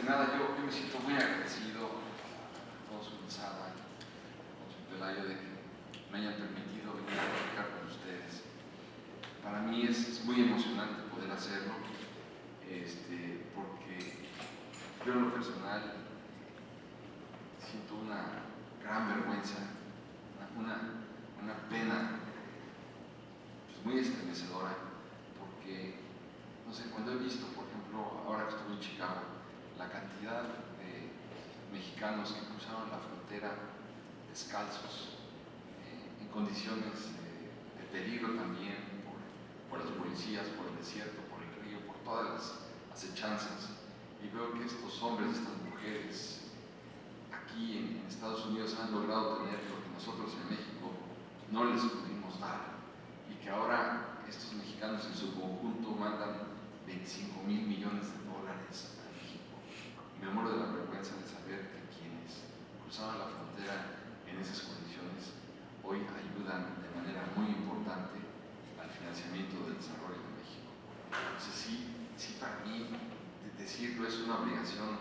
nada, yo me siento muy agradecido a todos con Sara, con su Pelayo, de que me hayan permitido venir a platicar con ustedes. Para mí es muy emocionante poder hacerlo, porque yo en lo personal siento una gran vergüenza, una pena pues muy estremecedora, porque, no sé, cuando he visto, por ejemplo, ahora que estuve en Chicago, la cantidad de mexicanos que cruzaron la frontera descalzos, en condiciones de peligro también, por las policías, por el desierto, por el río, por todas las acechanzas, y veo que estos hombres, estas mujeres, aquí en Estados Unidos han logrado tener lo que nosotros en México no les pudimos dar, y que ahora estos mexicanos en su conjunto mandan 25 mil millones de dólares a México. Me muero de la vergüenza de saber que quienes cruzaban la frontera en esas condiciones hoy ayudan de manera muy importante al financiamiento del desarrollo de México. Entonces sí para mí decirlo es una obligación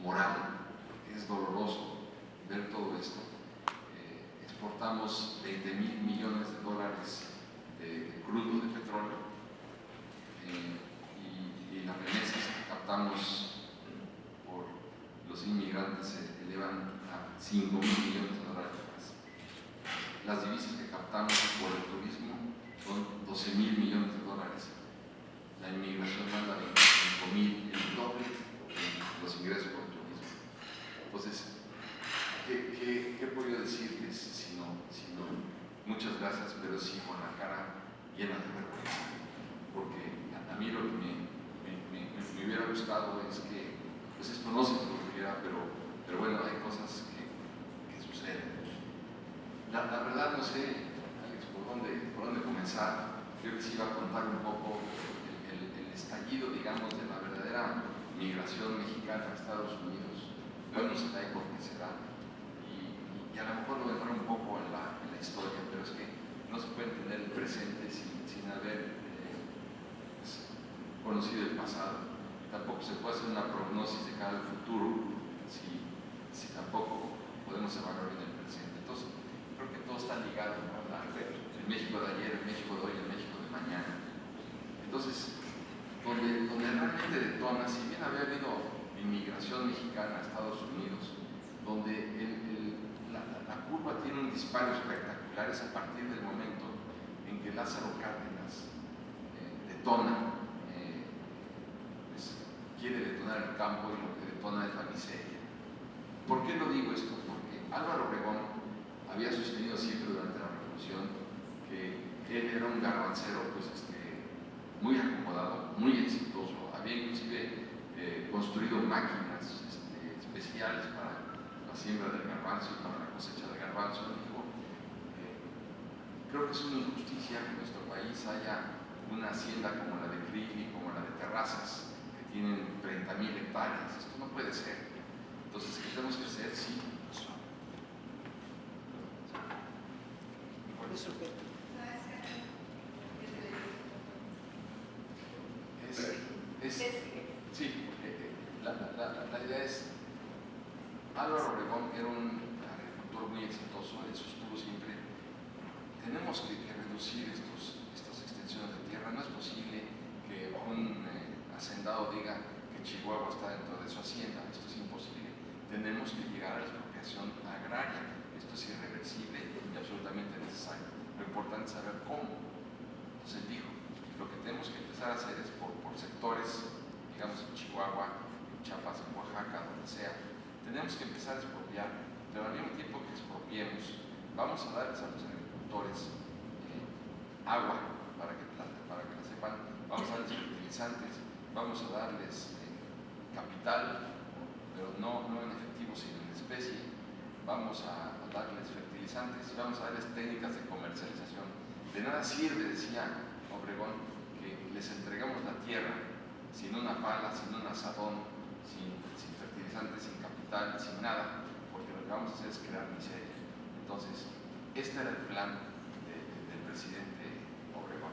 moral, porque es doloroso ver todo esto. Exportamos 20 mil millones de dólares de crudo, de petróleo, y las remesas que captamos por los inmigrantes se elevan a 5 mil millones de dólares más. Las divisas que captamos por el turismo son 12 mil millones de dólares. La inmigración manda 25 mil, el doble de los ingresos por turismo. Entonces, ¿qué puedo decirles sino muchas gracias, pero sí con la cara llena de vergüenza? Porque a mí lo que me hubiera gustado es que pues esto no se produjera, pero bueno, hay cosas que suceden. La verdad no sé, Alex, por dónde comenzar. Yo les iba a contar un poco el estallido, digamos, de la verdadera migración mexicana a Estados Unidos. Yo no sé la época que se da, y a lo mejor lo voy a entrar un poco en la historia, pero es que no se puede entender el presente sin haber pues, conocido el pasado. Tampoco se puede hacer una prognosis de cara al futuro si tampoco podemos evaluar en el presente. Entonces, creo que todo está ligado, ¿no? El México de ayer, el México de hoy, el México de mañana. Entonces, donde realmente detona, si bien había habido inmigración mexicana a Estados Unidos, donde la curva tiene un disparo espectacular, es a partir del momento en que Lázaro Cárdenas detona, pues, quiere detonar el campo, y lo que detona es la miseria. ¿Por qué lo digo esto? Porque Álvaro Obregón había sostenido siempre durante la Revolución que él era un garbancero pues, muy acomodado, muy exitoso. Había inclusive construido máquinas especiales para la siembra del garbanzo y para la cosecha del garbanzo. Dijo, creo que es una injusticia que en nuestro país haya una hacienda como la de Krill y como la de Terrazas, que tienen 30,000 hectáreas. Esto no puede ser. Entonces, ¿qué tenemos que hacer? Sí. ¿Cuál es su qué? Sí, la idea es, Álvaro Obregón era un agricultor muy exitoso, él sostuvo siempre, tenemos que reducir estas extensiones de tierra. No es posible que un hacendado diga que Chihuahua está dentro de su hacienda, esto es imposible. Tenemos que llegar a la expropiación agraria, esto es irreversible y absolutamente necesario. Lo importante es saber cómo. Entonces dijo, lo que tenemos que empezar a hacer es por sectores, digamos en Chihuahua, en Chiapas, en Oaxaca, donde sea, tenemos que empezar a expropiar, pero al mismo tiempo que expropiemos, vamos a darles a los agricultores agua para que la sepan, vamos a darles fertilizantes, vamos a darles capital, pero no en efectivo, sino en especie, vamos a darles fertilizantes y vamos a darles técnicas de comercialización. De nada sirve, decía Obregón, que les entregamos la tierra sin una pala, sin un asadón, sin fertilizantes, sin capital, sin nada, porque lo que vamos a hacer es crear miseria. Entonces, este era el plan del presidente Obregón.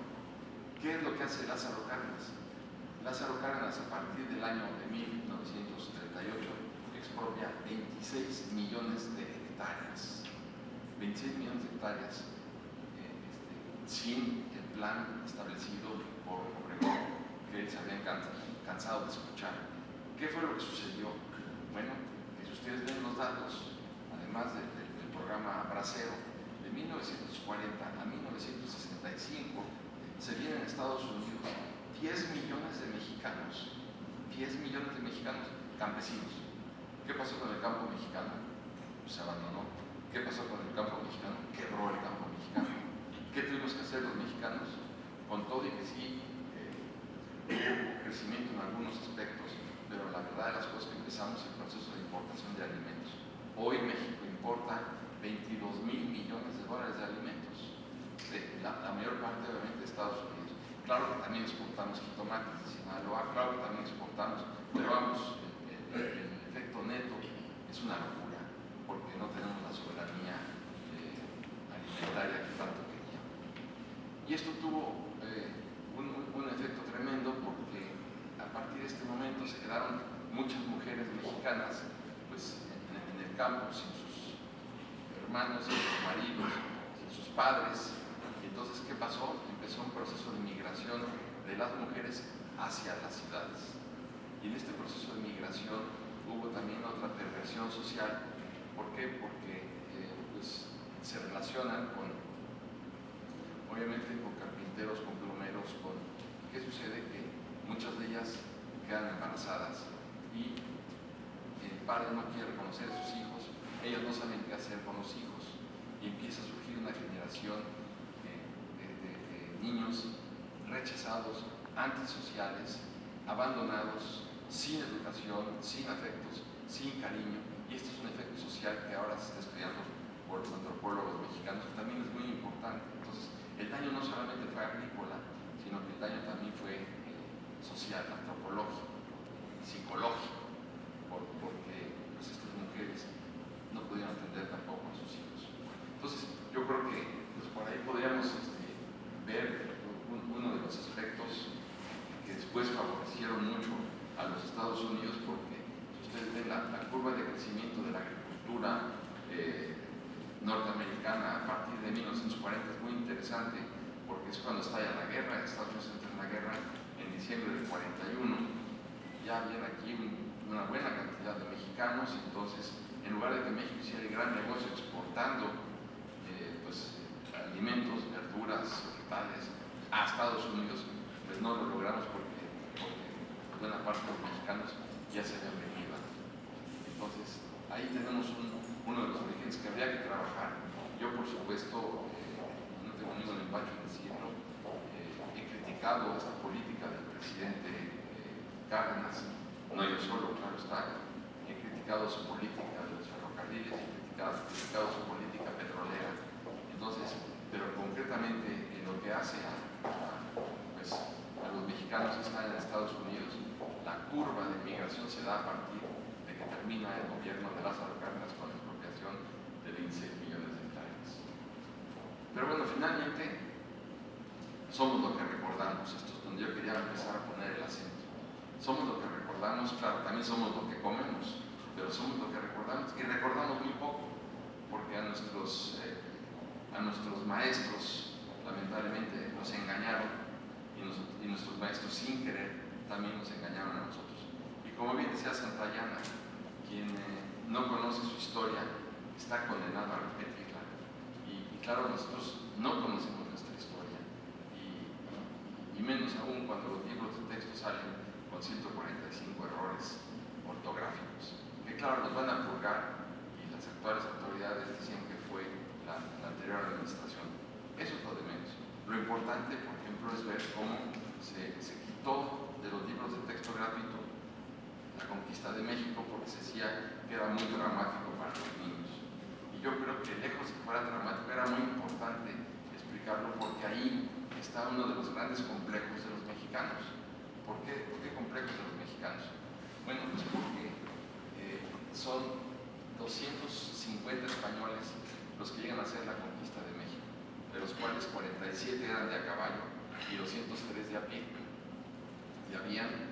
¿Qué es lo que hace Lázaro Cárdenas? Lázaro Cárdenas, a partir del año de 1938, expropia 26 millones de hectáreas. 26 millones de hectáreas sin el plan establecido por Obregón, que se habían cansado de escuchar. ¿Qué fue lo que sucedió? Bueno, que si ustedes ven los datos, además del programa Bracero, de 1940 a 1965, se vienen en Estados Unidos 10 millones de mexicanos, 10 millones de mexicanos campesinos. ¿Qué pasó con el campo mexicano? Pues se abandonó. ¿Qué pasó con el campo mexicano? Quebró el campo mexicano. ¿Qué tuvimos que hacer los mexicanos? Con todo y que sí, hubo crecimiento en algunos aspectos, pero la verdad de las cosas que empezamos el proceso de importación de alimentos. Hoy México importa 22 mil millones de dólares de alimentos, la mayor parte obviamente de Estados Unidos. Claro que también exportamos jitomates de Sinaloa, claro que también exportamos, pero vamos, el efecto neto es una locura, porque no tenemos la soberanía alimentaria que tanto queríamos. Y esto tuvo un efecto tremendo, porque a partir de este momento se quedaron muchas mujeres mexicanas pues, en el campo, sin sus hermanos, sin sus maridos, sin sus padres. Y entonces, ¿qué pasó? Empezó un proceso de migración de las mujeres hacia las ciudades. Y en este proceso de migración hubo también otra perversión social. ¿Por qué? Porque pues, se relacionan con, obviamente, con carpinteros, con plomeros, con... ¿Qué sucede? Que muchas de ellas quedan embarazadas y el padre no quiere reconocer a sus hijos, ellas no saben qué hacer con los hijos, y empieza a surgir una generación de niños rechazados, antisociales, abandonados, sin educación, sin afectos, sin cariño. Y este es un efecto social que ahora se está estudiando por los antropólogos mexicanos, que también es muy importante. Entonces, el daño no solamente fue agrícola, sino que el daño también fue social, antropológico, psicológico, porque pues, estas mujeres no podían atender tampoco a sus hijos. Entonces, yo creo que pues, por ahí podríamos ver uno de los aspectos que después favorecieron mucho a los Estados Unidos, porque si ustedes ven la curva de crecimiento de la agricultura norteamericana a partir de 1940 es muy interesante, porque es cuando estalla la guerra. Estados Unidos entra en la guerra en diciembre del 41. Ya había aquí una buena cantidad de mexicanos, entonces en lugar de que México hiciera el gran negocio exportando pues, alimentos, verduras, vegetales a Estados Unidos, pues no lo logramos porque buena parte de los mexicanos ya se habían venido. Entonces ahí tenemos uno de los orígenes que habría que trabajar. Yo por supuesto, no tengo ningún empacho en decirlo, he criticado esta política del presidente Cárdenas, no yo solo, claro está, he criticado su política de los ferrocarriles, he criticado su política petrolera. Entonces, pero concretamente en lo que hace pues, a los mexicanos que están en Estados Unidos, la curva de migración se da a partir de que termina el gobierno de Lázaro Cárdenas con la expropiación de 26 millones de hectáreas. Pero bueno, finalmente somos lo que recordamos. Esto es donde yo quería empezar a poner el acento. Somos lo que recordamos, claro, también somos lo que comemos, pero somos lo que recordamos, y recordamos muy poco, porque a nuestros maestros lamentablemente nos engañaron, y nuestros maestros sin querer también nos engañaron a nosotros. Y como bien decía Santayana, quien no conoce su historia está condenado a repetirla. Y claro, nosotros no conocemos nuestra historia, y menos aún cuando los libros de texto salen con 145 errores ortográficos, que claro, los van a purgar, y las actuales autoridades dicen que fue la anterior administración. Eso es lo de menos. Lo importante, por ejemplo, es ver cómo se quitó de los libros de texto gratuito la conquista de México, porque se decía que era muy dramático para los niños. Y yo creo que lejos de que fuera dramático, era muy importante explicarlo, porque ahí está uno de los grandes complejos de los mexicanos. ¿Por qué complejos de los mexicanos? Bueno, pues porque son 250 españoles los que llegan a hacer la conquista de México, de los cuales 47 eran de a caballo y 203 de a pie. y habían